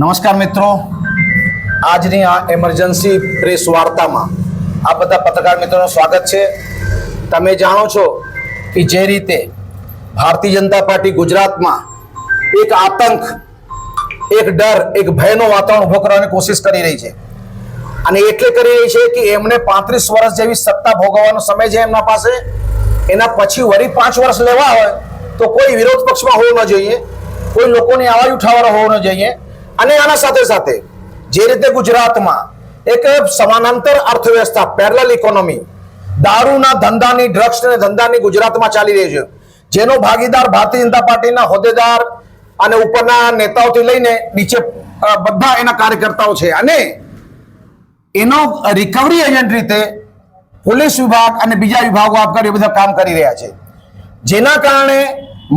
નમસ્કાર મિત્રો, આજની આ એમરજન્સી પ્રેસ વાર્તામાં આ બધા પત્રકાર મિત્રોનું સ્વાગત છે. તમે જાણો છો કે જે રીતે ભારતીય જનતા પાર્ટી ગુજરાતમાં એક આતંક, એક ડર, એક ભયનો વાતાવરણ ઊભો કરવાની કોશિશ કરી રહી છે. અને એટલે કરી રહી છે કે એમને 35 વર્ષ જેવી સત્તા ભોગવવાનો સમય છે એમના પાસે. એના પછી વળી 5 વર્ષ લેવા હોય તો કોઈ વિરોધ પક્ષમાં હોવું ન જોઈએ, કોઈ લોકોની અવાજ ઉઠાવવાનો હોવો ન જોઈએ. અને આના સાથે સાથે જે રીતે ગુજરાતમાં એક સમાંતર અર્થવ્યવસ્થા, પેરેલલ ઇકોનોમી, દારૂના ધંધાની, ડ્રગ્સના ધંધાની ગુજરાતમાં ચાલી રહી છે, જેનો ભાગીદાર ભારતીય જનતા પાર્ટીના હોદ્દેદાર અને ઉપરના નેતાઓથી લઈને નીચે બધા એના કાર્યકર્તાઓ છે. અને એનો રિકવરી એજન્ટ રીતે પોલીસ વિભાગ અને બીજા વિભાગો આપકાર એ બધા કામ કરી રહ્યા છે, જેના કારણે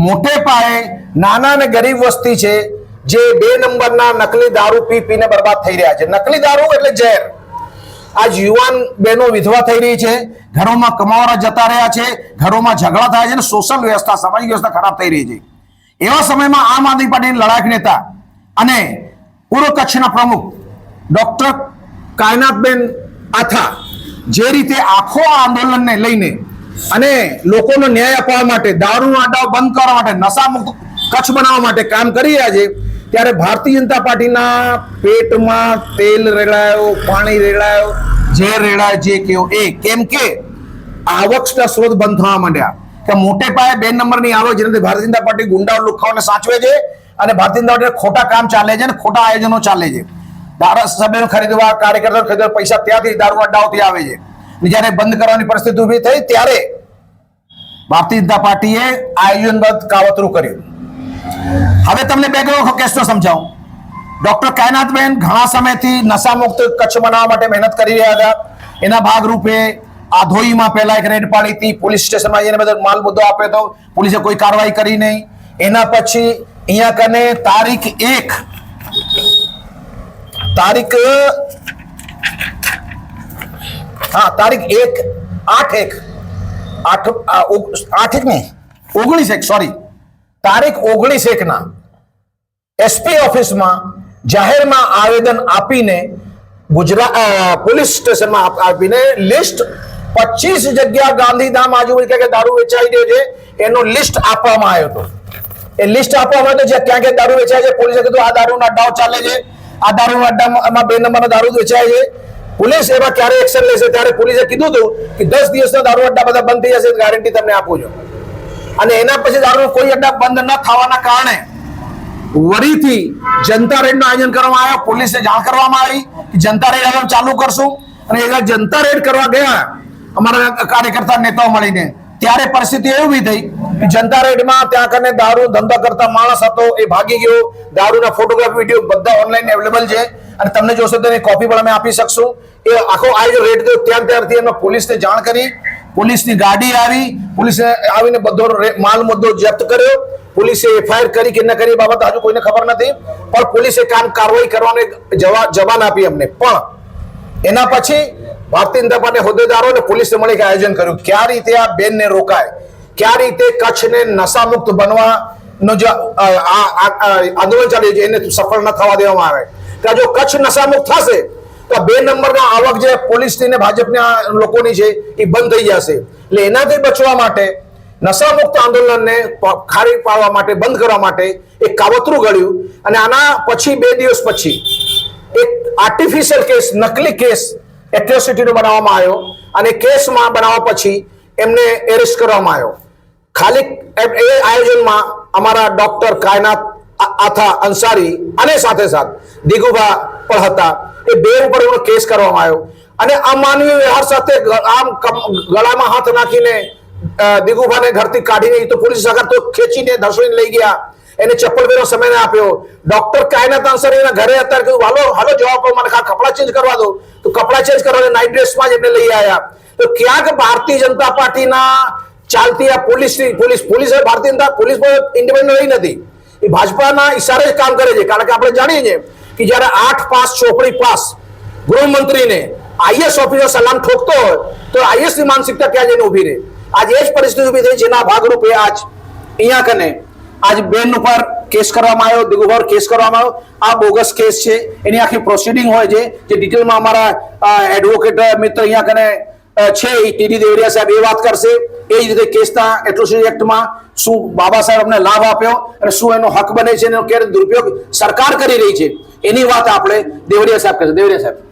મોટે પાયે નાના અને ગરીબ વસ્તી છે જે 2 નંબરના નકલી દારૂ પીને બરબાદ થઈ રહ્યા છે. નકલી દારૂ એટલે ઝેર. આજ યુવાન બહેનો વિધવા થઈ રહી છે, ઘરોમાં કમાવાના જતા રહ્યા છે, ઘરોમાં ઝઘડા થાય છે અને સોશિયલ વ્યવસ્થા, સામાજિક વ્યવસ્થા ખરાબ થઈ રહી છે. એવા સમયમાં આમ આદમી પાર્ટીના લડાયક નેતા અને પૂર્વ કચ્છના પ્રમુખ ડોક્ટર કાયનાતબેન આથા જે રીતે આખો આંદોલનને લઈને અને લોકોનો ન્યાય અપાવવા માટે, દારૂનો અડ્ડાઓ બંધ કરવા માટે, નશામુક્ત કચ્છ બનાવવા માટે કામ કરી રહ્યા છે, ત્યારે ભારતીય જનતા પાર્ટીના પેટમાં તેલ રેડાયો, પાણી રેડાયો, ઝેર રેડાયો, જે કયો એ. કેમ કે આવકના સ્ત્રોત બંધ થવા માંડ્યા, કે મોટે પાયે 2 નંબરની આવક, જેનાથી ભારતીય જનતા પાર્ટી ગુંડાઓ લુખાઓને સાચવે છે અને ભારતીય જનતા પાર્ટી ખોટા કામ ચાલે છે અને ખોટા આયોજનો ચાલે છે. ધારાસભ્યોને ખરીદવા, કાર્યકર્તાઓ ખરીદવા પૈસા ત્યાંથી, દારૂ અડ્ડાઓથી આવે છે. જ્યારે બંધ કરવાની પરિસ્થિતિ ઊભી થઈ ત્યારે ભારતીય જનતા પાર્ટીએ આયોજનબદ્ધ કાવતરું કર્યું. હવે તમને બેકગ્રાઉન્ડ કેસનો સમજાવું. ડોક્ટર કાયનાતબેન ઘણા સમયથી નશામુક્ત કચ્છ બનાવવા માટે મહેનત કરી રહ્યા હતા. એના ભાગરૂપે આધોઈમાં પહેલા એક રેડ પાડી હતી, પોલીસ સ્ટેશનમાં જઈને બધો માલ મુદ્દો આપ્યો હતો, પોલીસે કોઈ કાર્યવાહી કરી નહીં. એના પછી અહીંયા કને તારીખ 19/1 ના એસપી ઓફિસમાં જાહેરમાં આવેદન આપીને પોલીસ સ્ટેશનમાં આપીને લિસ્ટ 25 જગ્યા ગાંધીધામ આજુબાજુ કે દારૂ વેચાઈ રહ્યો છે એનો લિસ્ટ આપવામાં આવ્યો હતો. એ લિસ્ટ આપવામાં આવ્યો જ્યાં ક્યાં ક્યાં દારૂ વેચાય છે. પોલીસે કીધું આ દારૂના અડ્ડાઓ ચાલે છે, આ દારૂના અડ્ડામાં 2 નંબરનો દારૂ વેચાય છે. પોલીસ એમાં ક્યારે એક્શન લેશે ત્યારે પોલીસે કીધું હતું કે 10 દિવસના દારૂ અડ્ડા બધા બંધ થઈ જશે, ગેરંટી તમને આપું છું. અને એના પછી દારૂ કોઈ અડ્ડા બંધ ન થવાના કારણે વરીથી જનતા રેડનું આયોજન કરવામાં આવ્યું. પોલીસને જાણ કરવામાં આવી કે જનતા રેડ હવે ચાલુ કરશું. અને એ જનતા રેડ કરવા ગયા અમારા કાર્યકર્તા નેતાઓ મળીને, ત્યારે પરિસ્થિતિ એવી થઈ કે જનતા રેડમાં ત્યાં કને દારૂ ધંધા કરતા માણસ હતો, એ ભાગી ગયો. દારૂના ફોટોગ્રાફ, વિડીયો બધા ઓનલાઈન અવેલેબલ છે અને તમને જોશો તો એની કોપી પણ અમે આપી શકશું. એ આખો આયોજન રેડ થયો ત્યારથી એમને પોલીસને જાણ કરી. પોલીસની ગાડી આવી, પોલીસે આવીને બધો માલ મુદ્દો જપ્ત કર્યો. પોલીસે એફઆઈઆર કરી કે ન કરી બાબત હજુ કોઈને ખબર નથી, પણ પોલીસે કાર્યવાહી કરવાની જવાન આપી અમને. પણ એના પછી ભારતીય જનતા પાર્ટી હોદ્દેદારો અને પોલીસે મળી આયોજન કર્યું. ક્યાં રીતે આ બેનને રોકાય, ક્યાં રીતે કચ્છને નશામુક્ત બનવાનો જે આંદોલન ચાલ્યું છે એને સફળ ન થવા દેવામાં આવે. કે જો કચ્છ નશામુક્ત થશે તો 2 નંબરના આવક જે પોલીસની ને ભાજપના લોકોની છે એ બંધ થઈ જશે. એટલે એનાથી બચવા માટે, નશામુક્ત આંદોલનને ખારી પાડવા માટે, બંધ કરવા માટે એક કાવતરું ઘડ્યું. અને આના પછી 2 દિવસ પછી એક આર્ટિફિશિયલ કેસ, નકલી કેસ એટ્રોસિટીનો બનાવવામાં આવ્યો. અને કેસમાં બનાવવા પછી એમને એરેસ્ટ કરવામાં આવ્યો. ખાલી એ આયોજનમાં અમારા ડોક્ટર કાયનાત આથા અંસારી અને સાથે દિગુભા પણ હતા. એ 2 ઉપર એનો કેસ કરવામાં આવ્યો. અને અમાનવીય વ્યવહાર સાથે આમ ગળામાં હાથ નાખીને દિગુભાને ઘરથી કાઢીને, તો પોલીસ સરકાર તો ખેંચીને ધસડીને લઈ ગયા. એને ચપ્પલ પહેરવાનો સમય ના આપ્યો. ડોક્ટર કાયનાત અંસારીના ઘરે અત્યારે કીધું હાલો જવાબ આપો, મને કપડા ચેન્જ કરવા દો. તો કપડા ચેન્જ કરવા નાઇટ ડ્રેસમાં જ એમને લઈ આવ્યા. તો ક્યાંક ભારતીય જનતા પાર્ટીના ચાલતી આ police Bharatiya Janata police independent રહી નથી, એ ભાજપાના ઈશારે જ કામ કરે છે. કારણ કે આપણે જાણીએ છીએ કે જયારે 8 પાસ ચોપડી પાસ ગૃહમંત્રીને આઈએસ ઓફિસર સલામ ઠોકતો હોય તો આઈએસ ની માનસિકતા ક્યાં જઈને ઉભી રહે. आज ये परिस्थिति उभी थी जेना भागरूपे आज अहींया कने आज बेन पर કેસ કરવામાં આવ્યો, દિગુભર કેસ કરવામાં આવ્યો. આ બોગસ કેસ છે, એની આખી પ્રોસિડિંગ હોય છે, જે ડિટેલમાં અમારા એડવોકેટ મિત્ર અહીંયા કને છે ટીડી દેવરિયા સાહેબ એ વાત કરશે. એ જ રીતે કેસના એટ્રોસિટી એક્ટમાં શું બાબા સાહેબ અમને લાભ આપ્યો અને શું એનો હક બને છે, એનો ક્યારે દુરુપયોગ સરકાર કરી રહી છે, એની વાત આપણે દેવરિયા સાહેબ કરશે. દેવરિયા સાહેબ.